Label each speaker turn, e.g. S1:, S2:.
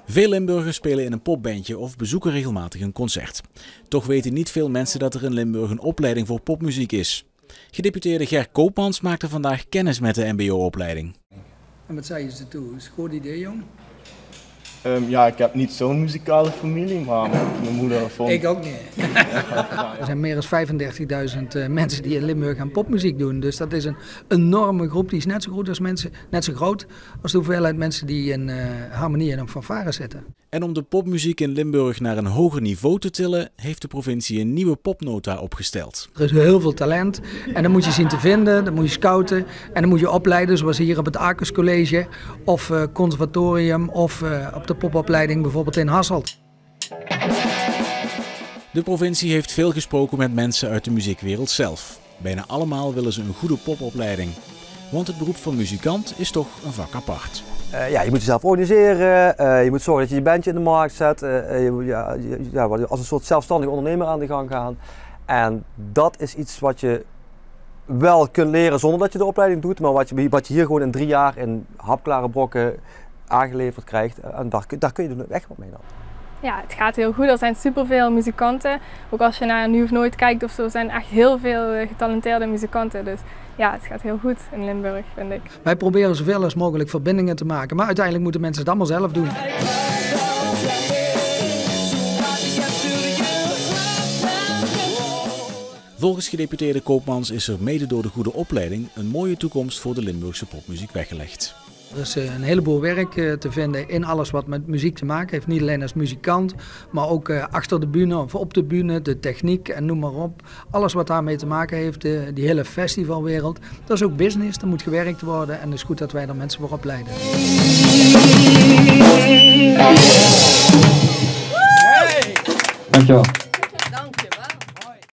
S1: Veel Limburgers spelen in een popbandje of bezoeken regelmatig een concert. Toch weten niet veel mensen dat er in Limburg een opleiding voor popmuziek is. Gedeputeerde Ger Koopmans maakte vandaag kennis met de mbo-opleiding.
S2: En wat zei je ze toe? Is het een goed idee, jong?
S3: Ja, ik heb niet zo'n muzikale familie, maar mijn moeder vond...
S2: Ik ook niet. Er zijn meer dan 35.000 mensen die in Limburg aan popmuziek doen. Dus dat is een enorme groep. Die is net zo groot als de hoeveelheid mensen die in harmonie en een fanfare zitten.
S1: En om de popmuziek in Limburg naar een hoger niveau te tillen, heeft de provincie een nieuwe popnota opgesteld.
S2: Er is heel veel talent en dat moet je zien te vinden, dat moet je scouten en dan moet je opleiden, zoals hier op het Akers College of conservatorium of op de popopleiding bijvoorbeeld in Hasselt.
S1: De provincie heeft veel gesproken met mensen uit de muziekwereld zelf. Bijna allemaal willen ze een goede popopleiding. Want het beroep van muzikant is toch een vak apart.
S4: Ja, je moet jezelf organiseren, je moet zorgen dat je je bandje in de markt zet, als een soort zelfstandig ondernemer aan de gang gaan. En dat is iets wat je wel kunt leren zonder dat je de opleiding doet, maar wat je hier gewoon in 3 jaar in hapklare brokken aangeleverd krijgt. En daar kun je er echt wat mee dan.
S5: Ja, het gaat heel goed. Er zijn superveel muzikanten. Ook als je naar Nu of Nooit kijkt of zo, zijn echt heel veel getalenteerde muzikanten. Dus ja, het gaat heel goed in Limburg, vind ik.
S2: Wij proberen zoveel als mogelijk verbindingen te maken, maar uiteindelijk moeten mensen het allemaal zelf doen.
S1: Volgens gedeputeerde Koopmans is er mede door de goede opleiding een mooie toekomst voor de Limburgse popmuziek weggelegd.
S2: Er is een heleboel werk te vinden in alles wat met muziek te maken heeft. Niet alleen als muzikant, maar ook achter de bühne of op de bühne, de techniek en noem maar op. Alles wat daarmee te maken heeft, die hele festivalwereld. Dat is ook business, er moet gewerkt worden en het is goed dat wij er mensen voor opleiden.
S6: Dankjewel.